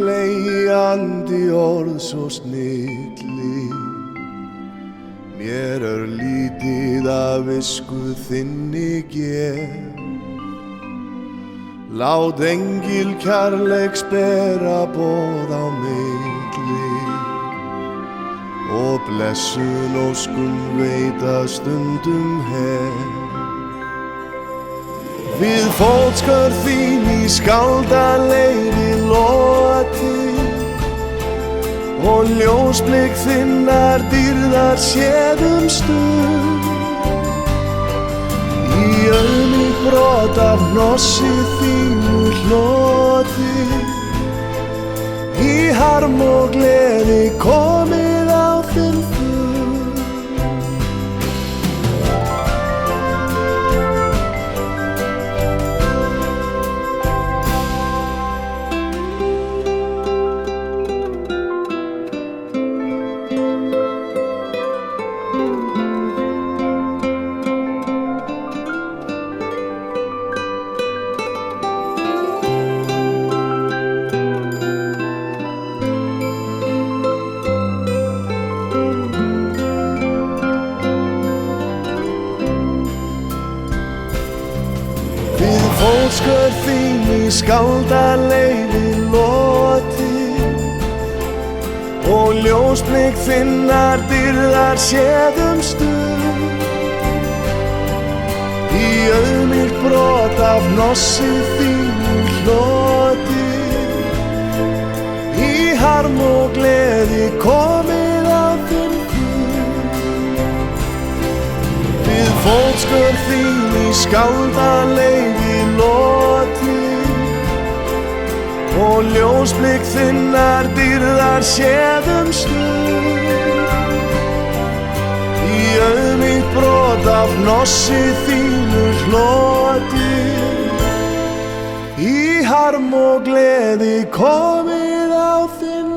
fleigjandi orð svo snilli. Mér lítið af visku þinni gef. Lát engil kærleiks bera boð á milli. Og blessun óskum veita stundum hef. Við fótskör þín í skáldalegri loti og ljósblik þinnar dýrðar séð stund. Í auðmýkt brot af hnossi þínu hloti, í harm og gleði komið á þinn fund. Fótskör þín í skáldalegri loti og ljósblik þinnar dýrðar séð stund. Í auðmýkt brot af hnossi þínu hloti, í harm og gleði komið á þinn fund. Við fótskör þín í skáldalegri loti og ljósblik þinnar dýrðar séð stund. Í auðmýkt brot af hnossi þínu hloti, í harm og gleði komið á þinn